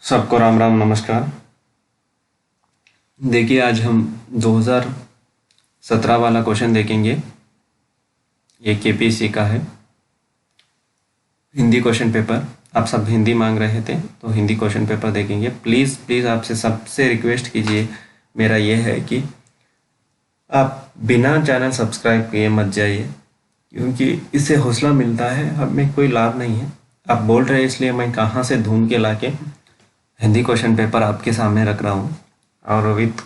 सबको राम राम नमस्कार। देखिए आज हम 2017 वाला क्वेश्चन देखेंगे। ये केपीएससी का है, हिंदी क्वेश्चन पेपर। आप सब हिंदी मांग रहे थे तो हिंदी क्वेश्चन पेपर देखेंगे। प्लीज़ प्लीज़ आपसे सबसे रिक्वेस्ट कीजिए, मेरा ये है कि आप बिना चैनल सब्सक्राइब किए मत जाइए, क्योंकि इससे हौसला मिलता है, हमें कोई लाभ नहीं है। आप बोल रहे हैं इसलिए मैं कहाँ से ढूंढ के लाके हिंदी क्वेश्चन पेपर आपके सामने रख रहा हूँ और विथ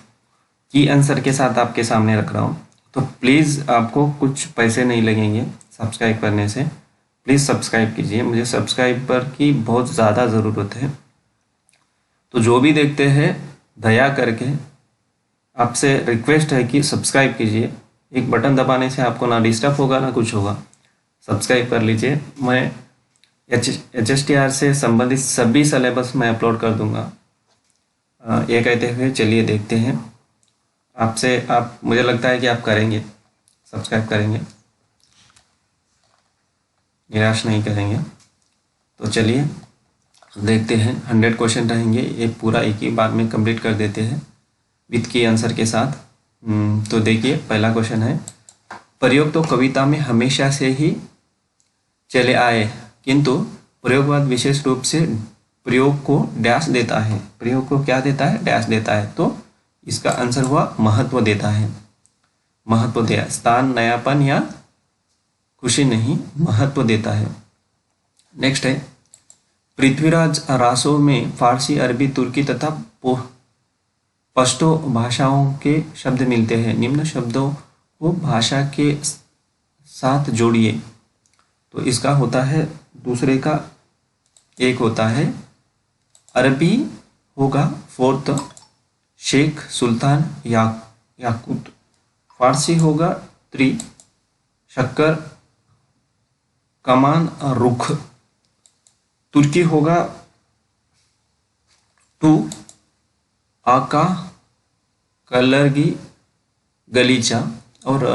की आंसर के साथ आपके सामने रख रहा हूँ। तो प्लीज़ आपको कुछ पैसे नहीं लगेंगे सब्सक्राइब करने से। प्लीज़ सब्सक्राइब कीजिए, मुझे सब्सक्राइबर की बहुत ज़्यादा ज़रूरत है। तो जो भी देखते हैं दया करके आपसे रिक्वेस्ट है कि सब्सक्राइब कीजिए। एक बटन दबाने से आपको ना डिस्टर्ब होगा ना कुछ होगा। सब्सक्राइब कर लीजिए। मैं HSTR से संबंधित सभी सिलेबस मैं अपलोड कर दूंगा। ये कहते हुए चलिए देखते हैं। आप मुझे लगता है कि आप करेंगे, सब्सक्राइब करेंगे, निराश नहीं करेंगे। तो चलिए देखते हैं। 100 क्वेश्चन रहेंगे, ये पूरा एक ही बार में कंप्लीट कर देते हैं विथ की आंसर के साथ। तो देखिए पहला क्वेश्चन है, प्रयोग तो कविता में हमेशा से ही चले आए, किंतु प्रयोगवाद विशेष रूप से प्रयोग को डैश देता है। प्रयोग को क्या देता है? डैश देता है। तो इसका आंसर हुआ महत्व देता है। महत्व दिया, स्थान, नयापन या खुशी नहीं, महत्व देता है। नेक्स्ट है, पृथ्वीराज रासो में फारसी, अरबी, तुर्की तथा पश्तो भाषाओं के शब्द मिलते हैं। निम्न शब्दों को भाषा के साथ जोड़िए। तो इसका होता है दूसरे का, एक होता है अरबी होगा फोर्थ, शेख, सुल्तान, याकूत। फारसी होगा त्रि, शक्कर, कमान, रुख। तुर्की होगा टू, आका, कलरगी, गलीचा। और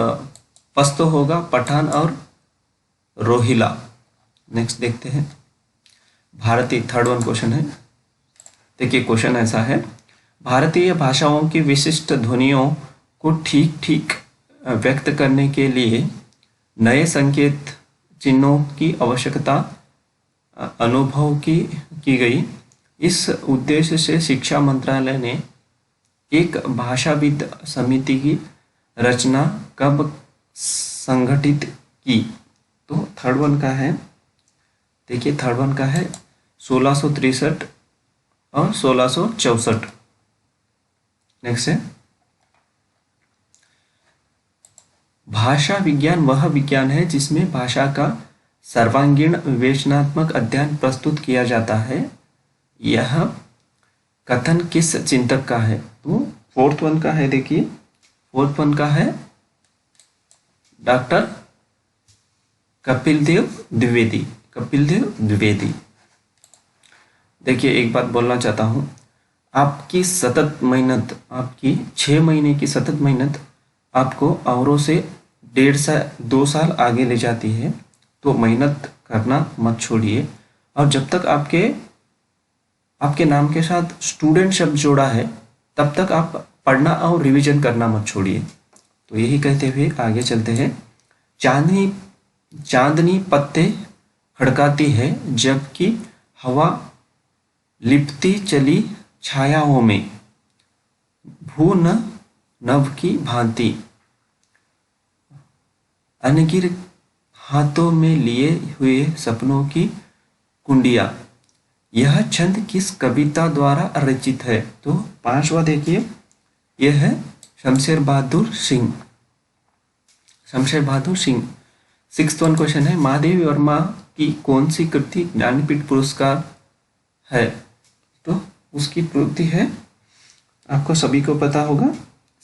पश्तो होगा पठान और रोहिला। नेक्स्ट देखते हैं भारतीय, थर्ड वन क्वेश्चन है। देखिए क्वेश्चन ऐसा है, भारतीय भाषाओं की विशिष्ट ध्वनियों को ठीक ठीक व्यक्त करने के लिए नए संकेत चिन्हों की आवश्यकता अनुभव की गई। इस उद्देश्य से शिक्षा मंत्रालय ने एक भाषाविद समिति की रचना कब संगठित की? तो थर्ड वन का है, देखिए थर्ड वन का है 1663 और 1664। नेक्स्ट है, भाषा विज्ञान वह विज्ञान है जिसमें भाषा का सर्वांगीण विवेचनात्मक अध्ययन प्रस्तुत किया जाता है। यह कथन किस चिंतक का है? तो फोर्थ वन का है, देखिए फोर्थ वन का है डॉक्टर कपिल देव द्विवेदी। कपिल देव द्विवेदी। देखिए एक बात बोलना चाहता हूँ, आपकी सतत मेहनत, आपकी 6 महीने की सतत मेहनत आपको औरों से 1.5 से 2 साल आगे ले जाती है। तो मेहनत करना मत छोड़िए। और जब तक आपके नाम के साथ स्टूडेंट शब्द जोड़ा है तब तक आप पढ़ना और रिवीजन करना मत छोड़िए। तो यही कहते हुए आगे चलते हैं। चांदनी पत्ते खड़काती है जबकि हवा लिपटी चली छायाओं में, भू नभ की भांति। अनगिर हाथों में लिए हुए सपनों की कुंडिया। यह छंद किस कविता द्वारा रचित है? तो पांचवा देखिए, यह है Shamsher Bahadur Singh. Shamsher Bahadur Singh. Sixth one question है, महादेवी वर्मा की कौन सी कृति ज्ञानपीठ पुरस्कार है? तो उसकी कृति है, आपको सभी को पता होगा,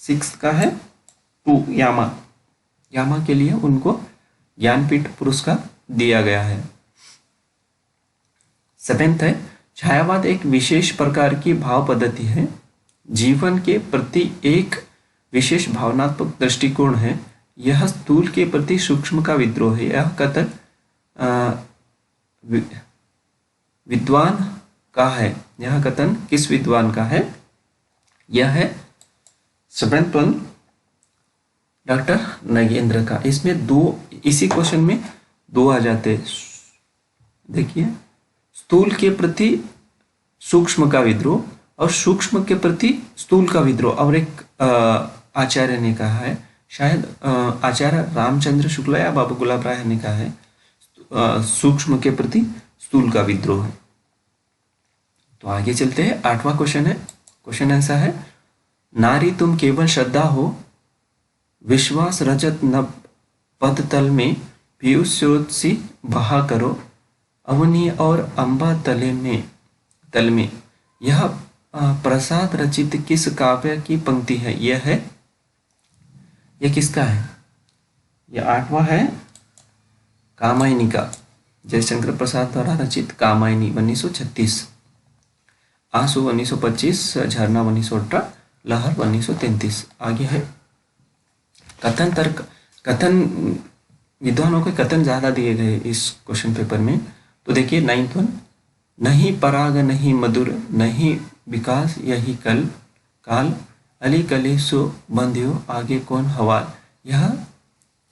सिक्स्थ का है टू, यामा। यामा के लिए उनको ज्ञानपीठ पुरस्कार दिया गया है। सेवेंथ है, छायावाद एक विशेष प्रकार की भाव पद्धति है। जीवन के प्रति एक विशेष भावनात्मक दृष्टिकोण है। यह स्थूल के प्रति सूक्ष्म का विद्रोह है। यह कथन विद्वान का है? यह कथन किस विद्वान का है? यह है 7th वन डॉक्टर नगेंद्र का। इसमें दो, इसी क्वेश्चन में दो आ जाते। देखिए, स्थूल के प्रति सूक्ष्म का विद्रोह और सूक्ष्म के प्रति स्थूल का विद्रोह। और एक आचार्य ने कहा है, शायद आचार्य रामचंद्र शुक्ला या बाबू गुलाब राय ने कहा है, सूक्ष्म के प्रति स्थूल का विद्रोह है। तो आगे चलते हैं। 8वां क्वेश्चन है। क्वेश्चन ऐसा है, नारी तुम केवल श्रद्धा हो, विश्वास रजत नभ पद तल में पीयूषोत्सी बहा करो, अवनी और अंबा तल में यह प्रसाद रचित किस काव्य की पंक्ति है? यह किसका है? यह 8वां है कामायनी का, जयशंकर प्रसाद द्वारा रचित कामायनी 1936, आंसू 1925, झरना 1918, लहर 1933। आगे है कथन तर्क। कथन विद्वानों के कथन ज्यादा दिए गए इस क्वेश्चन पेपर में। तो देखिए 9th वन, नहीं पराग नहीं मधुर नहीं विकास यही काल, अली कले सो बंध्यो आगे कौन हवाल। यह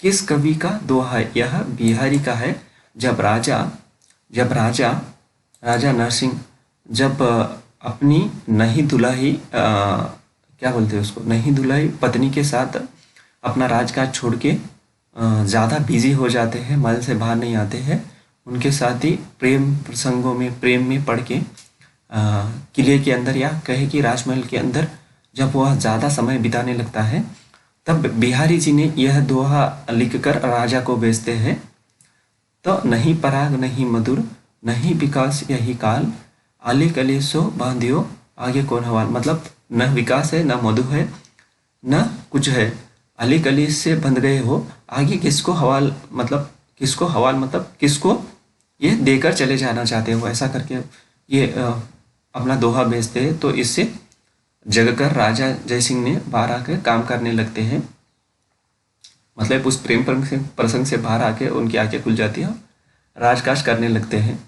किस कवि का दोहा है? यह बिहारी का है। जब राजा नरसिंह जब अपनी नहीं दुलाही क्या बोलते हैं उसको, नहीं दुलाही पत्नी के साथ अपना राजकाज छोड़ के ज़्यादा बिजी हो जाते हैं, महल से बाहर नहीं आते हैं, उनके साथ ही प्रेम प्रसंगों में, प्रेम में पड़ के किले के अंदर या कहे कि राजमहल के अंदर जब वह ज़्यादा समय बिताने लगता है, तब बिहारी जी ने यह दोहा लिखकर राजा को भेजते हैं। तो नहीं पराग नहीं मधुर नहीं विकास यही काल, आले कले सो बांधियो आगे कौन हवाल। मतलब न विकास है, न मधु है, न कुछ है, अली कली से बंध गए हो, आगे किसको हवाल, मतलब किसको ये देकर चले जाना चाहते हो, ऐसा करके ये अपना दोहा भेजते हैं। तो इससे जगकर राजा जयसिंह ने बाहर आकर काम करने लगते हैं, मतलब उस प्रेम प्रसंग से बाहर आके उनकी आंखें खुल जाती है, राजकाज करने लगते हैं।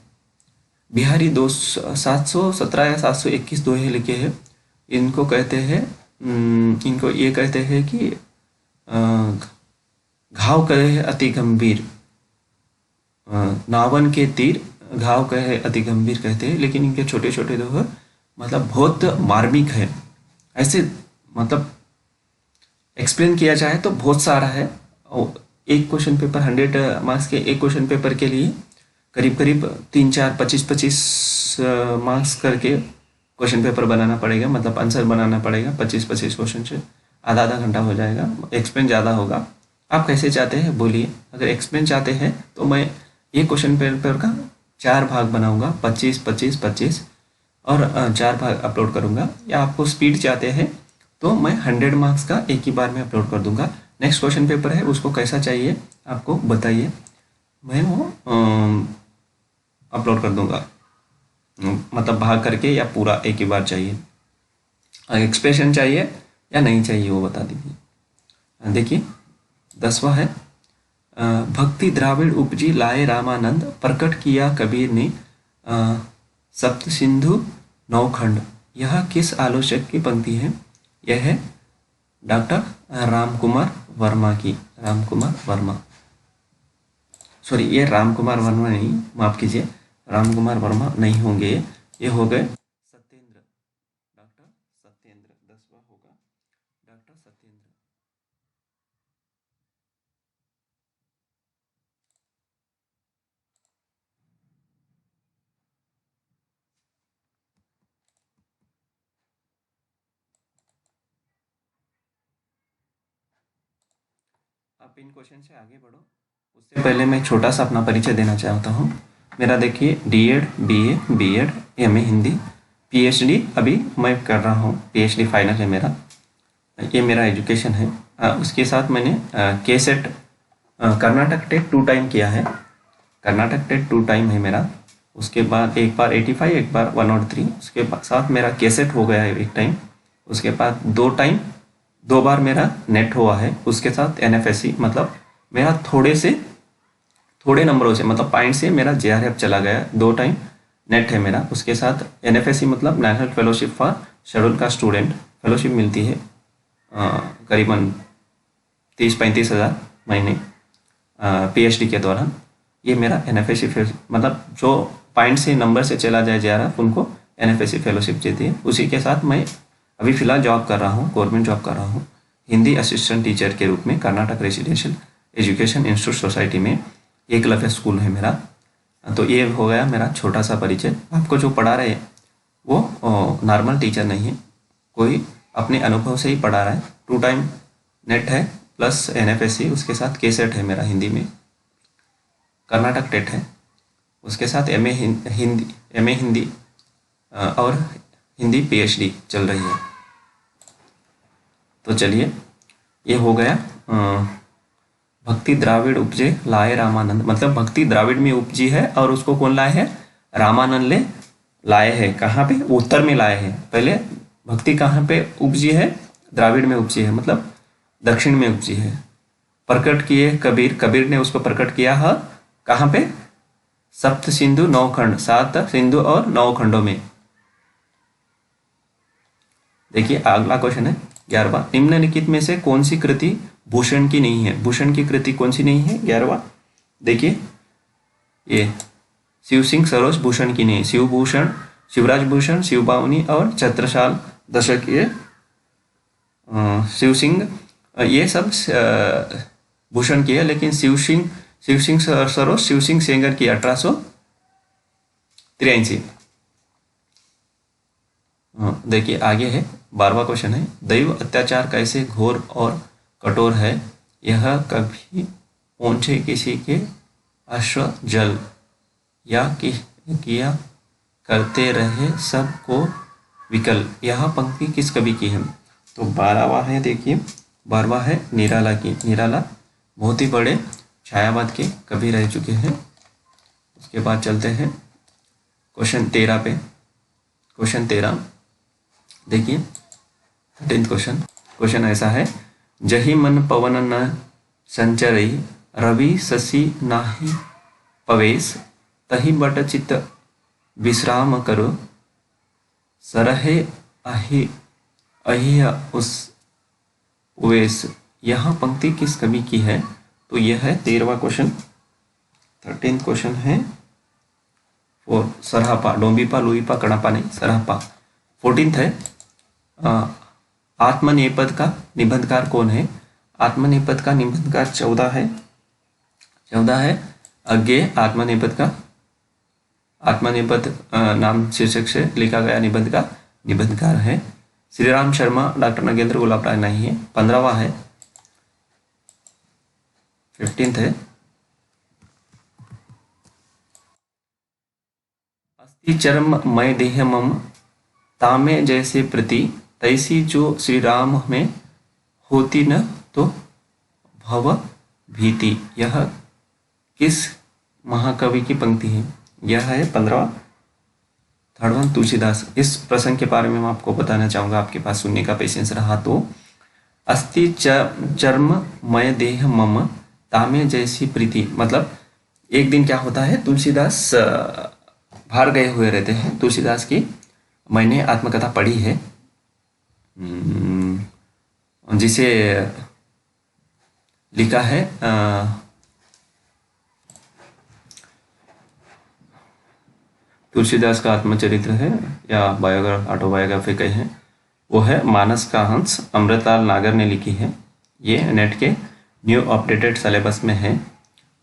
बिहारी 717 या 721 दोहे लिखे हैं। इनको कहते हैं, इनको ये कहते हैं कि घाव कहे अति गंभीर, नावन के तीर घाव कहे अति गंभीर कहते हैं, लेकिन इनके छोटे छोटे दोहे मतलब बहुत मार्मिक है। ऐसे मतलब एक्सप्लेन किया जाए तो बहुत सारा है। और एक क्वेश्चन पेपर 100 मार्क्स के एक क्वेश्चन पेपर के लिए करीब 3-4 25-25 मार्क्स करके क्वेश्चन पेपर बनाना पड़ेगा, मतलब आंसर बनाना पड़ेगा। 25-25 क्वेश्चन से आधा घंटा हो जाएगा, एक्सप्लेन ज़्यादा होगा। आप कैसे चाहते हैं बोलिए? अगर एक्सप्लेन चाहते हैं तो मैं ये क्वेश्चन पेपर का 4 भाग बनाऊंगा, 25-25-25 और 4 भाग अपलोड करूंगा। या आपको स्पीड चाहते हैं तो मैं 100 मार्क्स का एक ही बार में अपलोड कर दूंगा। नेक्स्ट क्वेश्चन पेपर है, उसको कैसा चाहिए आपको बताइए, मैं वो अपलोड कर दूंगा, मतलब भाग करके या पूरा एक ही बार चाहिए। एक्सप्रेशन चाहिए या नहीं चाहिए वो बता दीजिए। देखिए 10वां है, भक्ति द्राविड़ उपजी लाए रामानंद, प्रकट किया कबीर ने सप्त सिंधु नौखंड। यह किस आलोचक की पंक्ति है? यह है डॉक्टर रामकुमार वर्मा की। रामकुमार वर्मा, सॉरी ये रामकुमार वर्मा नहीं, माफ कीजिए, रामकुमार वर्मा नहीं होंगे, ये हो गए सत्येंद्र, डॉक्टर सत्येंद्र। 10वां होगा डॉक्टर सत्येंद्र। आप इन क्वेश्चन से आगे बढ़ो, उससे पहले मैं छोटा सा अपना परिचय देना चाहता हूँ। मेरा देखिए DEd, BA, BEd, MA Hindi, PhD अभी मैं कर रहा हूँ, पीएचडी फाइनल है मेरा, ये मेरा एजुकेशन है। उसके साथ मैंने केसेट कर्नाटक टेट 2 टाइम किया है, कर्नाटक टेट 2 टाइम है मेरा। उसके बाद एक बार 85, एक बार 103, उसके बाद मेरा केसेट हो गया है एक टाइम। उसके बाद 2 बार मेरा नेट हुआ है, उसके साथ एनएफएससी, मतलब मेरा थोड़े नंबरों से, मतलब पॉइंट से मेरा जेआरएफ चला गया 2 टाइम। नेट है मेरा, उसके साथ NFSC मतलब national fellowship for schedule caste student fellowship मिलती है करीबन 30-35 हज़ार महीने PhD के दौरान। ये मेरा NFSC मतलब जो पॉइंट से नंबर से चला जाए JRF उनको NFSC फेलोशिप देती है। उसी के साथ मैं अभी फ़िलहाल जॉब कर रहा हूँ, गवर्नमेंट जॉब कर रहा हूँ हिंदी असिस्टेंट टीचर के रूप में Karnataka residential education institute society में। एकलव्य स्कूल है मेरा। तो ये हो गया मेरा छोटा सा परिचय। आपको जो पढ़ा रहे वो नॉर्मल टीचर नहीं है, कोई अपने अनुभव से ही पढ़ा रहा है। 2 टाइम नेट है प्लस NFSC, उसके साथ KSET है मेरा हिंदी में, कर्नाटक टेट है, उसके साथ MA हिंदी और हिंदी PhD चल रही है। तो चलिए, ये हो गया भक्ति द्राविड़ उपजे लाए रामानंद, मतलब भक्ति द्राविड़ में उपजी है और उसको कौन लाए है? रामानंद ले लाए हैं। कहाँ पे? उत्तर में लाए हैं। पहले भक्ति कहाँ पे उपजी है? द्राविड़ में उपजी है, मतलब दक्षिण में उपजी है। प्रकट किए कबीर, कबीर ने उसको प्रकट किया है कहाँ पे? सप्त सिंधु 9 खंड, 7 सिंधु और 9 खंडों में। देखिए अगला क्वेश्चन है 11वां, निम्नलिखित में से कौन सी कृति भूषण की नहीं है? भूषण की कृति कौन सी नहीं है? 11वां देखिए, ये शिव सिंह सरोज भूषण की नहीं, शिवभूषण, शिवराज भूषण, शिवबावनी और छत्रसाल दशक, ये शिव सिंह ये सब भूषण की है। लेकिन शिव सिंह सरोज शिव सिंह सेंगर की 1883। देखिए आगे है 12वां क्वेश्चन है, दैव अत्याचार कैसे घोर और कठोर है, यह कभी पहुंचे किसी के अश्व जल या किया करते रहे सबको विकल। यह पंक्ति किस कवि की है? तो 12वां है, देखिए 12वां है निराला की। निराला बहुत ही बड़े छायावाद के कवि रह चुके हैं। उसके बाद चलते हैं क्वेश्चन 13 पे। क्वेश्चन 13 देखिए 13th क्वेश्चन ऐसा है, जही मन पवन न संचरई रवि शशि नाही पवेश, तही बट चित विश्राम करो सरहे अहि अहिय उस उवेश। यह पंक्ति किस कवि की है? तो यह है 13वां क्वेश्चन। 13th क्वेश्चन है और सरहपा, डोंबिपा लुईपा कड़ापा नहीं, सरहपा। 14th है आत्मनेपद का निबंधकार कौन है? आत्मनेपद का निबंधकार 14 है। 14 है अज्ञेय। आत्मनेपद का आत्मनेपद नाम शीर्षक से लिखा गया निबंध का निबंधकार है श्री राम शर्मा, डॉक्टर नगेंद्र गुलाब राय नहीं है। 15वां है 15th है अस्थि चर्म मय देह मम तामे जैसे प्रति, तैसी जो श्री राम में होती न तो भव भीति। यह किस महाकवि की पंक्ति है? यह है 15वां, 3rd वन तुलसीदास। इस प्रसंग के बारे में मैं आपको बताना चाहूँगा, आपके पास सुनने का पेशेंस रहा तो। अस्थि चर्म मय देह मम तामे जैसी प्रीति, मतलब एक दिन क्या होता है, तुलसीदास बाहर गए हुए रहते हैं। तुलसीदास की मैंने आत्मकथा पढ़ी है, जिसे लिखा है तुलसीदास का आत्मचरित्र है या बायोग्राफ ऑटोबायोग्राफी कहे हैं, वो है मानस का हंस, अमृतलाल नागर ने लिखी है। ये नेट के न्यू अपडेटेड सिलेबस में है।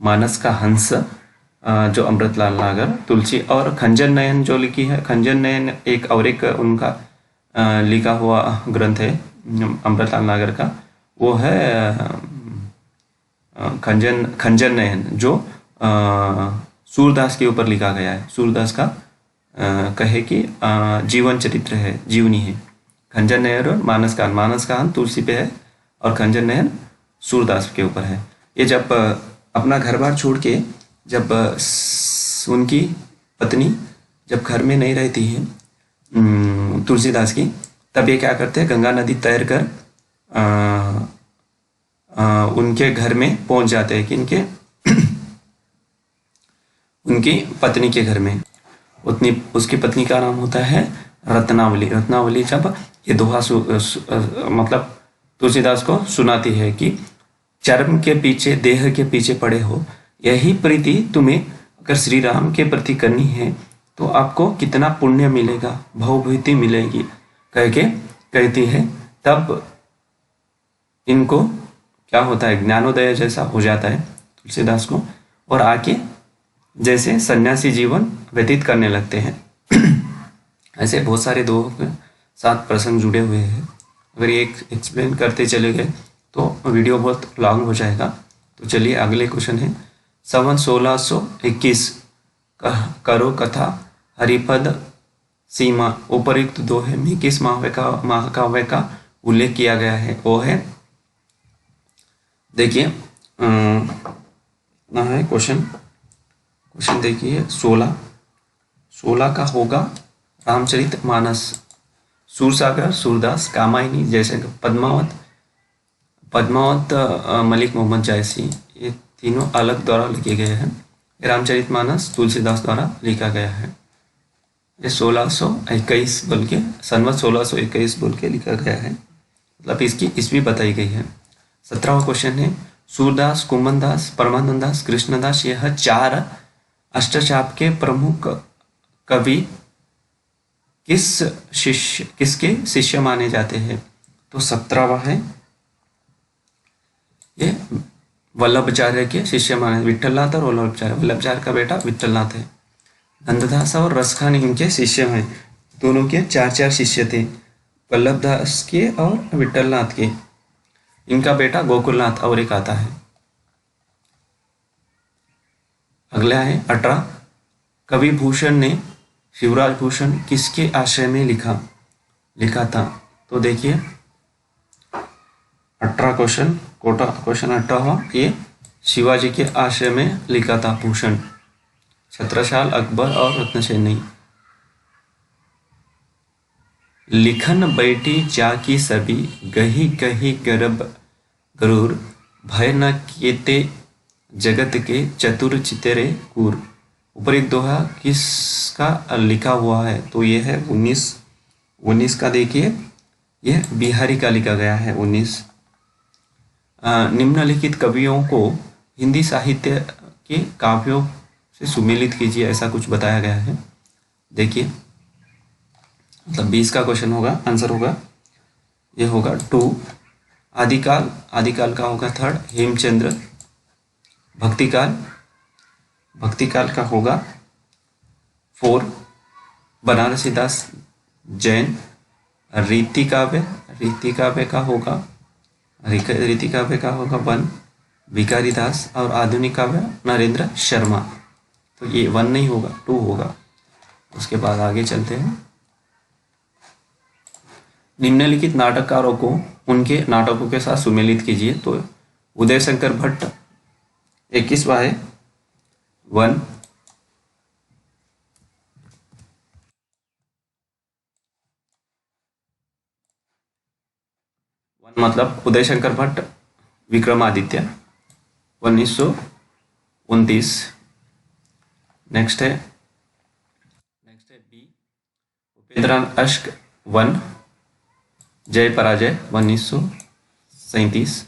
मानस का हंस जो अमृतलाल नागर, तुलसी और खंजन नयन जो लिखी है। खंजन नयन एक और एक उनका लिखा हुआ ग्रंथ है अमृतलाल नागर का, वो है खंजन नयन, जो सूरदास के ऊपर लिखा गया है। सूरदास का कहे कि जीवन चरित्र है, जीवनी है। खंजन नयन और मानस का तुलसी पे है और खंजन नयन सूरदास के ऊपर है। ये जब अपना घर बार छोड़ के, जब उनकी पत्नी जब घर में नहीं रहती है तुलसीदास की, तब ये क्या करते हैं, गंगा नदी तैर कर उनके घर में पहुंच जाते हैं, कि उनकी पत्नी के घर में। उतनी उसकी पत्नी का नाम होता है रत्नावली। रत्नावली जब ये दोहा मतलब तुलसीदास को सुनाती है कि चर्म के पीछे, देह के पीछे पड़े हो, यही प्रीति तुम्हें अगर श्री राम के प्रति करनी है तो आपको कितना पुण्य मिलेगा, भवभूति मिलेगी कह के कहती है। तब इनको क्या होता है, ज्ञानोदय जैसा हो जाता है तुलसीदास को, और आके जैसे सन्यासी जीवन व्यतीत करने लगते हैं। ऐसे बहुत सारे दोहों के साथ प्रसंग जुड़े हुए हैं। अगर ये एक्सप्लेन करते चले गए तो वीडियो बहुत लॉन्ग हो जाएगा। तो चलिए अगले क्वेश्चन है, संवत 1621 करो कथा हरिपद सीमा, उपयुक्त दोहे में किस महाकाव्य का उल्लेख किया गया है? वो है, देखिए ना है क्वेश्चन देखिए 16 का होगा रामचरित मानस, सूरसागर, सूरदास, कामायनी, जयशंकर, पद्मावत मलिक मोहम्मद जायसी, ये तीनों अलग द्वारा लिखे गए हैं। रामचरित मानस तुलसीदास द्वारा लिखा गया है। ये 1621 बोल के, संवत 1621 बोल के लिखा गया है, मतलब इसकी ईस्वी बताई गई है। 17वां क्वेश्चन है, सूरदास, कुम्भनदास, परमानंद दास, कृष्णदास, यह 4 अष्टचाप के प्रमुख कवि किसके शिष्य माने जाते हैं? तो 17वां है, ये वल्लभाचार्य के शिष्य माने, विठलनाथ और वल्लभाचार्य। वल्लभाचार्य का बेटा विठलनाथ है। नंददास और रसखान इनके शिष्य हैं। दोनों के 4 शिष्य थे, वल्लभदास के और विठलनाथ के। इनका बेटा गोकुलनाथ और एक आता है। अगला है 18, कवि भूषण ने शिवराज भूषण किसके आश्रय में लिखा था? तो देखिए 18 क्वेश्चन 18वां, ये शिवाजी के आश्रय में लिखा था भूषण। छत्रसाल, अकबर और रत्नसेनी। लिखन बैठी जाकी सभी, गही गही गर्भ गरूर, भय न केते जगत के चतुर चितेरे कूर। उपयुक्त दोहा किसका लिखा हुआ है? तो ये है 19 का। देखिए यह बिहारी का लिखा गया है 19। निम्नलिखित कवियों को हिंदी साहित्य के काव्यों से सुमेलित कीजिए, ऐसा कुछ बताया गया है। देखिए मतलब 20 का क्वेश्चन होगा, आंसर होगा ये होगा 2। आदिकाल का होगा 3, हेमचंद्र। भक्तिकाल का होगा 4, बनारसीदास जैन। रीति काव्य का होगा 1, भिखारीदास। और आधुनिक काव्य नरेंद्र शर्मा। तो ये 1 नहीं होगा, 2 होगा। उसके बाद आगे चलते हैं। निम्नलिखित नाटककारों को उनके नाटकों के साथ सुमेलित कीजिए। तो उदय शंकर भट्ट 21वां है 1। मतलब उदय शंकर भट्ट विक्रमादित्य 1929। नेक्स्ट है बी, उपेंद्रनाथ अश्क 1, जय पराजय 1937।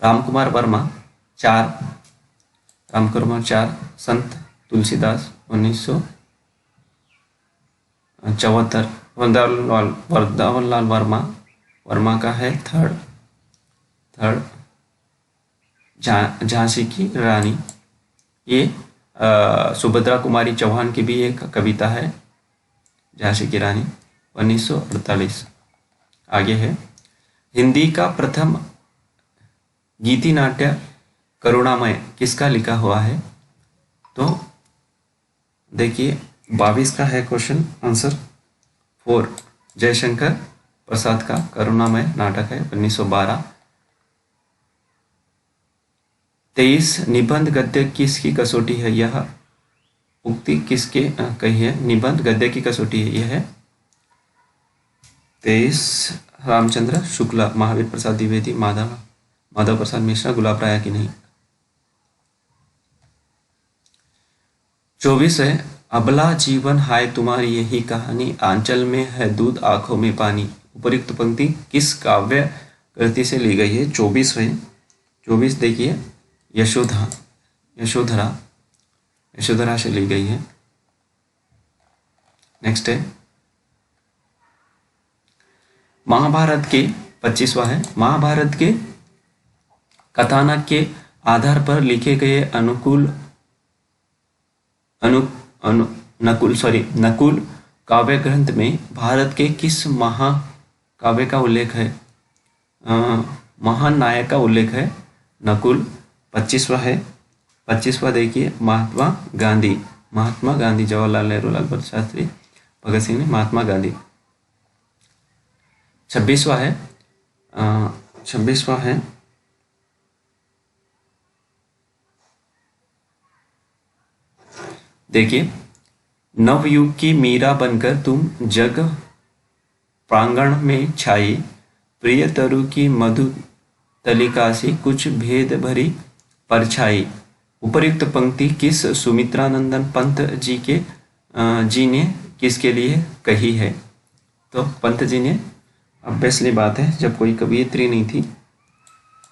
रामकुमार वर्मा 4, संत तुलसीदास 1974। वृंदावनलाल वर्मा का है 3rd। झांसी की रानी, ये सुभद्रा कुमारी चौहान की भी एक कविता है, झांसी की रानी 1948। आगे है, हिंदी का प्रथम गीति नाट्य करुणामय किसका लिखा हुआ है? तो देखिए 22 का है क्वेश्चन, आंसर 4, जयशंकर प्रसाद का करुणामय नाटक है 1912। 23, निबंध गद्य किसकी कसौटी है? यह उक्ति किसके कही है? निबंध गद्य की कसौटी है, यह है 23 रामचंद्र शुक्ला, महावीर प्रसाद द्विवेदी, माधव प्रसाद मिश्रा, गुलाब राय की नहीं। 24 है अबला जीवन हाय तुम्हारी यही कहानी, आंचल में है दूध आंखों में पानी। उपयुक्त पंक्ति किस काव्य कृति से ली गई है? 24 देखिए, यशोधरा से ली गई है। नेक्स्ट है महाभारत के 25वां है, महाभारत के कथानक के आधार पर लिखे गए नकुल काव्य ग्रंथ में भारत के किस महाकाव्य का उल्लेख है? महान नायक का उल्लेख है नकुल। 25वां देखिए, महात्मा गांधी, जवाहरलाल नेहरू, लाल बहादुर शास्त्री, भगत सिंह ने महात्मा गांधी। 26वां है देखिए, नवयुग की मीरा बनकर तुम जग प्रांगण में छाई, प्रिय तरु की मधु तलिका से कुछ भेद भरी परछाई। उपर्युक्त पंक्ति किस सुमित्रानंदन पंत जी ने किसके लिए कही है? तो पंत जी ने, ऑब्वियसली बात है, जब कोई कवियत्री नहीं थी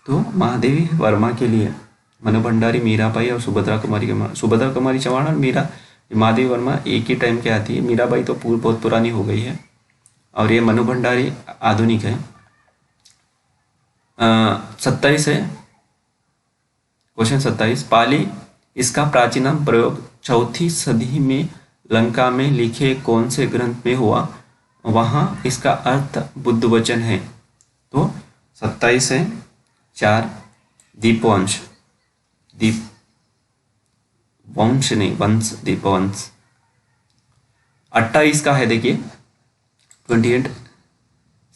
तो महादेवी वर्मा के लिए, मनु भंडारी, मीराबाई और सुभद्रा कुमारी चौहान और महादेवी वर्मा एक ही टाइम के आती है। मीराबाई तो बहुत पुरानी हो गई है और ये मनु भंडारी आधुनिक है। 27 है क्वेश्चन 27, पाली इसका प्राचीनतम प्रयोग 4वीं सदी में लंका में लिखे कौन से ग्रंथ में हुआ? वहां इसका अर्थ बुद्ध वचन है। तो 27 है 4 दीपवंश, दीपवंश। 28 का है देखिए 28,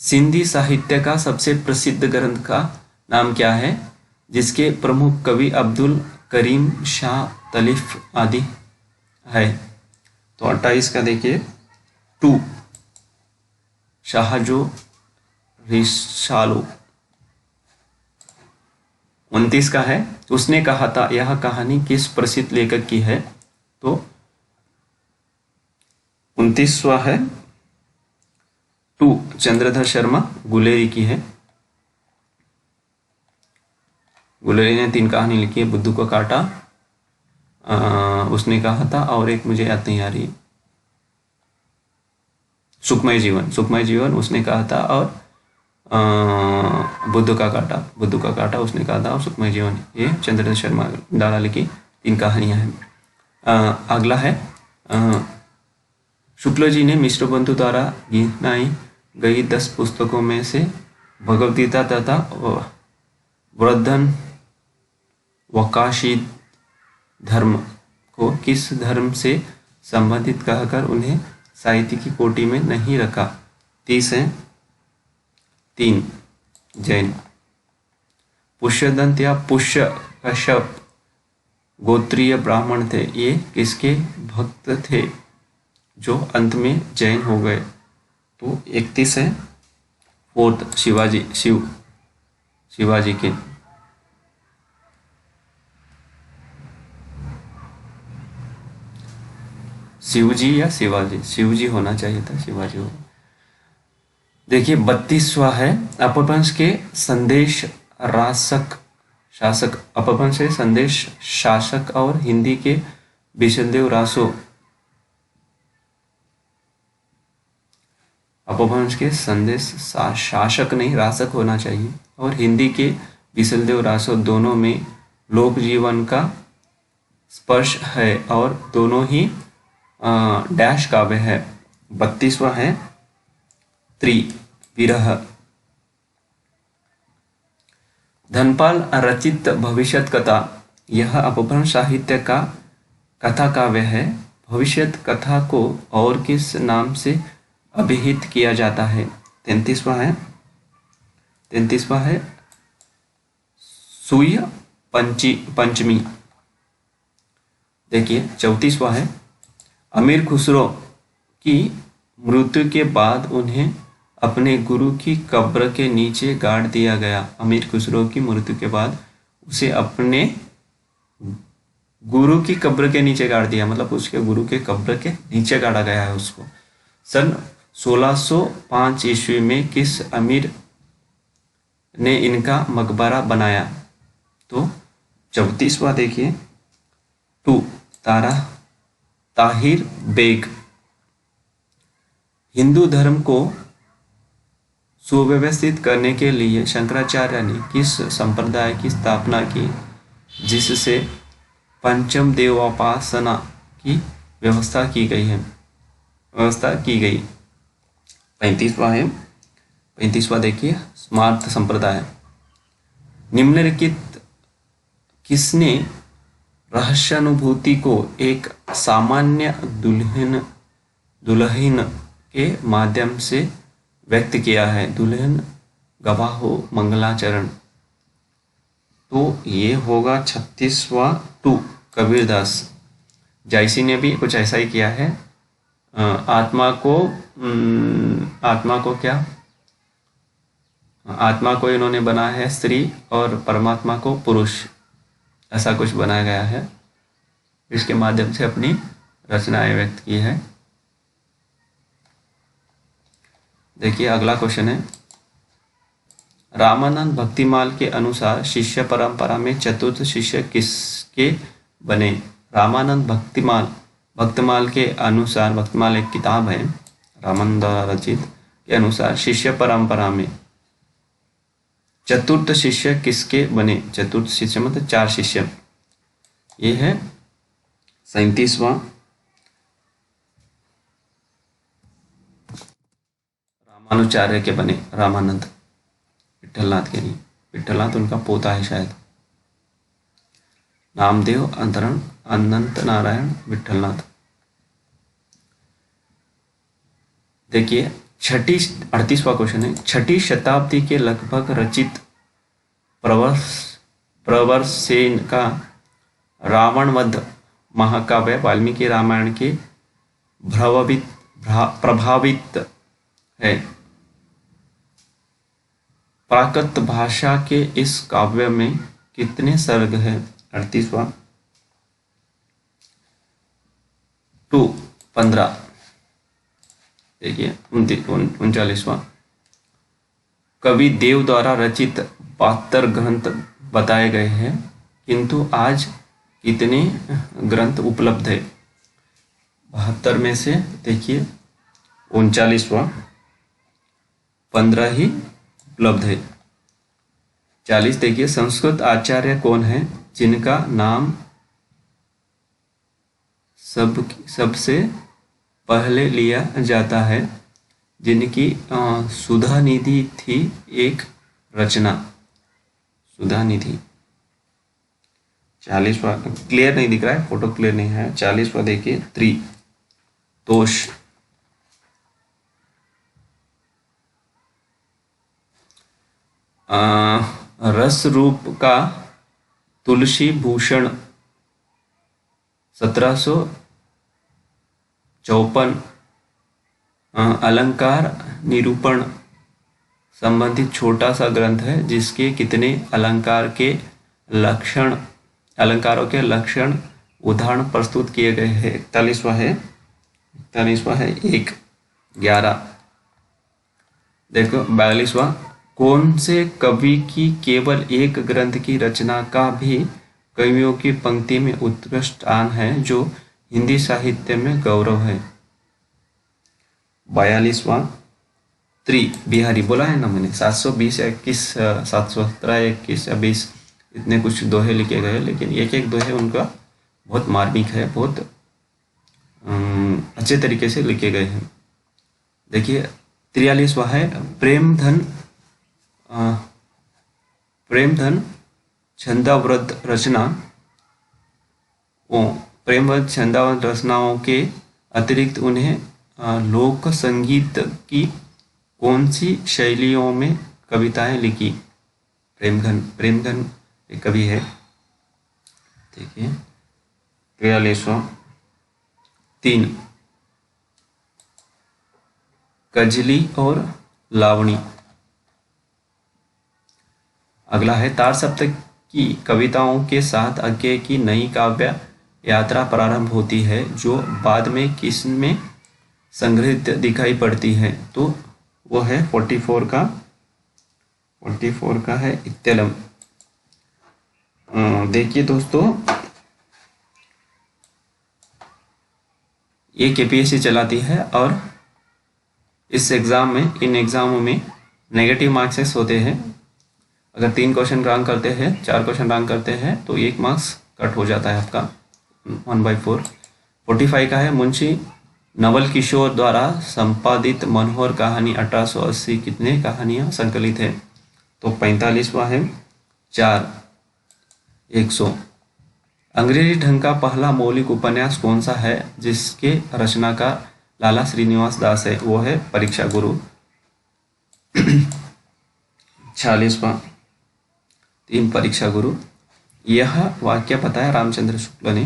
सिंधी साहित्य का सबसे प्रसिद्ध ग्रंथ का नाम क्या है जिसके प्रमुख कवि अब्दुल करीम शाह तलिफ आदि है? तो 28 का देखिए 2 शाहजो रिसालो। 29 का है उसने कहा था, यह कहानी किस प्रसिद्ध लेखक की है? तो 29वां है 2 चंद्रधर शर्मा गुलेरी की है। गुलेरी ने 3 कहानी लिखी है, बुद्धू को काटा, उसने कहा था, और एक मुझे याद नहीं आ रही, सुखमय जीवन उसने कहा था, और बुद्धू का काटा उसने कहा था, और सुखमय जीवन ये चंद्रधर शर्मा द्वारा लिखी 3 कहानियां हैं। अगला है शुक्ल जी ने मिश्र बंधु द्वारा गिनाई गई 10 पुस्तकों में से भगवद गीता तथा वृद्धन वकाशी धर्म को किस धर्म से संबंधित कहकर उन्हें साहित्य की कोटि में नहीं रखा? 30 है 3 जैन। पुष्यदंत या पुष्य कश्यप गोत्रीय ब्राह्मण थे, ये किसके भक्त थे जो अंत में जैन हो गए? तो 31 है 4 शिवाजी के। शिवजी या शिवाजी? शिवजी होना चाहिए था, शिवाजी हो। देखिए 32वां है अपभ्रंश के संदेश शासक, अपभ्रंश के संदेश शासक और हिंदी के बिशनदेव रासो। अपभ्रंश के संदेश शासक नहीं, रासक होना चाहिए, और हिंदी के बिशनदेव रासो दोनों में लोक जीवन का स्पर्श है और दोनों ही डैश काव्य है। 32वां है विरह। धनपाल रचित भविष्यत कथा, यह अपभ्रंश साहित्य का कथा काव्य है। भविष्यत कथा को और किस नाम से अभिहित किया जाता है? 33वां है सूर्य पंचमी। देखिए 34वां है अमीर खुसरो की मृत्यु के बाद उन्हें अपने गुरु की कब्र के नीचे गाड़ दिया गया। अमीर खुसरो की मृत्यु के बाद उसे अपने गुरु की कब्र के नीचे गाड़ दिया, मतलब उसके गुरु के कब्र के नीचे गाड़ा गया है उसको। सन 1605 ईस्वी में किस अमीर ने इनका मकबरा बनाया? तो 34वां देखिए, 2 तारा ताहिर बेग। हिंदू धर्म को सुव्यवस्थित करने के लिए शंकराचार्य ने किस संप्रदाय की स्थापना की जिससे पंचम देवोपासना की व्यवस्था की गई? 35वां है, 35वां देखिए, स्मार्त संप्रदाय। निम्नलिखित किसने रहस्यानुभूति को एक सामान्य दुल्हन के माध्यम से व्यक्त किया है? दुल्हन गवाहो मंगलाचरण। तो ये होगा 36वां 2 कबीरदास। जायसी ने भी कुछ ऐसा ही किया है। आत्मा को इन्होंने बना है स्त्री और परमात्मा को पुरुष, ऐसा कुछ बनाया गया है। इसके माध्यम से अपनी रचनाएं व्यक्त की है। देखिए अगला क्वेश्चन है, रामानंद भक्तिमाल के अनुसार शिष्य परंपरा में चतुर्थ शिष्य किसके बने? रामानंद भक्तिमाल के अनुसार, भक्तिमाल एक किताब है रामानंद द्वारा रचित, के अनुसार शिष्य परंपरा में चतुर्थ शिष्य किसके बने? चतुर्थ शिष्य मतलब 4 शिष्य। ये है 37वां, रामानुचार्य के बने, रामानंद, विठलनाथ के नहीं, विठलनाथ उनका पोता है शायद। नामदेव, अंतरण, अनंत नारायण, विठलनाथ। देखिए 38वां क्वेश्चन है, 6ठी शताब्दी के लगभग रचित प्रवरसेन का रावण वध महाकाव्य वाल्मीकि रामायण के प्रभावित है। प्राकृत भाषा के इस काव्य में कितने सर्ग हैं? 38वां 2 15। देखिए 39वां, कवि देव द्वारा रचित 72 ग्रंथ बताए गए हैं, किंतु आज कितने ग्रंथ उपलब्ध है? 72 में से देखिए 39वां 15 ही उपलब्ध है। 40 देखिए, संस्कृत आचार्य कौन है जिनका नाम सबसे पहले लिया जाता है, जिनकी सुधा निधि थी एक रचना? सुधा निधि। 40वां क्लियर नहीं दिख रहा है, फोटो क्लियर नहीं है। 40वां देखिए, त्रितोष। रस रूप का तुलसी भूषण 1754 अलंकार निरूपण संबंधित छोटा सा ग्रंथ है, जिसके कितने अलंकारों के लक्षण उदाहरण प्रस्तुत किए गए हैं? 41वां है 1 11। देखो 42वां, कौन से कवि की केवल एक ग्रंथ की रचना का भी कवियों की पंक्ति में उत्कृष्ट स्थान है, जो हिंदी साहित्य में गौरव है? 42वां बिहारी, बोला है ना मैंने, 720 या 21, 717 21 या 20 इतने कुछ दोहे लिखे गए, लेकिन एक दोहे उनका बहुत मार्मिक है, बहुत अच्छे तरीके से लिखे गए हैं। देखिए 43वां है प्रेमधन छंदावृत रचना। प्रेमवत छंदावृत रचनाओं के अतिरिक्त उन्हें लोक संगीत की कौन सी शैलियों में कविताएं लिखी? प्रेमधन एक कवि है। देखिए 43वां 3 कजली और लावणी। अगला है तार सप्तक की कविताओं के साथ अज्ञे की नई काव्य यात्रा प्रारंभ होती है जो बाद में किस में संग्रहित दिखाई पड़ती है? तो वो है 44 का है इत्तेलम। देखिए दोस्तों, ये केपीएससी चलाती है और इस एग्ज़ाम में, इन एग्ज़ामों में नेगेटिव मार्क्सेस होते हैं। अगर 3 क्वेश्चन रॉन्ग करते हैं, 4 क्वेश्चन रॉन्ग करते हैं तो 1 मार्क्स कट हो जाता है आपका 1/4। 45 का है मुंशी नवल किशोर द्वारा संपादित मनोहर कहानी 1880 कितने कहानियाँ संकलित है? तो 45वां है 4, 100। अंग्रेजी ढंग का पहला मौलिक उपन्यास कौन सा है जिसके रचनाकार लाला श्रीनिवास दास है? वो है परीक्षा गुरु। 46वां 3 परीक्षा गुरु। यह वाक्य बताया रामचंद्र शुक्ल ने।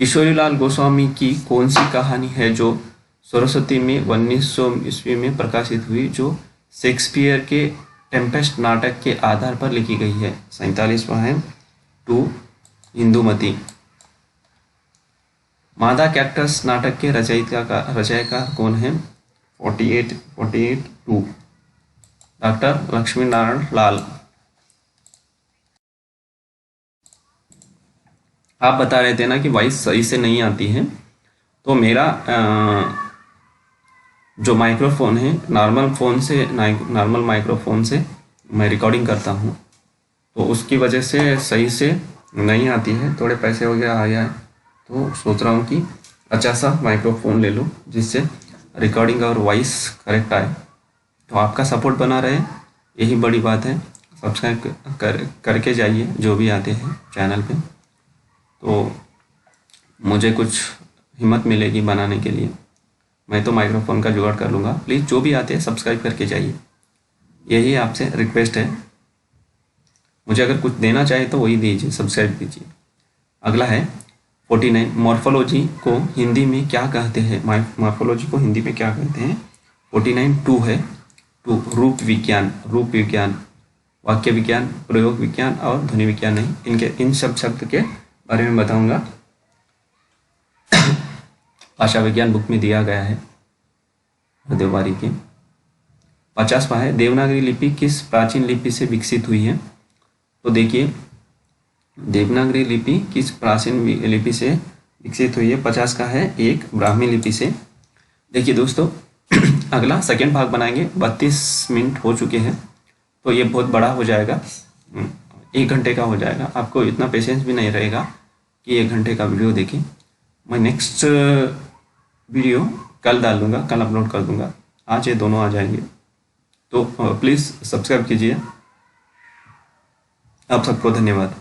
किशोरीलाल गोस्वामी की कौन सी कहानी है जो सरस्वती में 1900 ईस्वी में प्रकाशित हुई, जो शेक्सपियर के टेम्पेस्ट नाटक के आधार पर लिखी गई है? 47वां है 2 इंदुमती। मादा कैक्टस नाटक के रचयिता कौन है? 48 2 डॉक्टर लक्ष्मी नारायण लाल। आप बता रहे थे ना कि वॉइस सही से नहीं आती है, तो मेरा जो माइक्रोफोन है, नॉर्मल माइक्रोफोन से मैं रिकॉर्डिंग करता हूँ, तो उसकी वजह से सही से नहीं आती है। थोड़े पैसे वगैरह आया है तो सोच रहा हूँ कि अच्छा सा माइक्रोफोन ले लूँ जिससे रिकॉर्डिंग और वॉइस करेक्ट आए। तो आपका सपोर्ट बना रहे, यही बड़ी बात है। सब्सक्राइब करके जाइए जो भी आते हैं चैनल पे, तो मुझे कुछ हिम्मत मिलेगी बनाने के लिए। मैं तो माइक्रोफोन का जुगाड़ कर लूँगा। प्लीज़ जो भी आते हैं सब्सक्राइब करके जाइए, यही आपसे रिक्वेस्ट है। मुझे अगर कुछ देना चाहे तो वही दीजिए, सब्सक्राइब कीजिए। अगला है 49, मॉर्फोलॉजी को हिंदी में क्या कहते हैं? मॉर्फोलॉजी को हिंदी में क्या कहते हैं? 49 2 है 2 रूप विज्ञान, वाक्य विज्ञान, प्रयोग विज्ञान और ध्वनि विज्ञान नहीं। इन सब शब्द के बारे में बताऊंगा। भाषा विज्ञान बुक में दिया गया है देववारी के। 50वां है देवनागरी लिपि किस प्राचीन लिपि से विकसित हुई है? तो देखिए, देवनागरी लिपि किस प्राचीन लिपि से विकसित हुई है? 50 का है 1 ब्राह्मी लिपि से। देखिए दोस्तों, अगला सेकेंड भाग बनाएंगे। 32 मिनट हो चुके हैं, तो ये बहुत बड़ा हो जाएगा, 1 घंटे का हो जाएगा। आपको इतना पेशेंस भी नहीं रहेगा कि 1 घंटे का वीडियो देखें। मैं नेक्स्ट वीडियो कल डाल दूँगा, कल अपलोड कर दूँगा। आज ये दोनों आ जाएंगे, तो प्लीज़ सब्सक्राइब कीजिए। आप सबको धन्यवाद।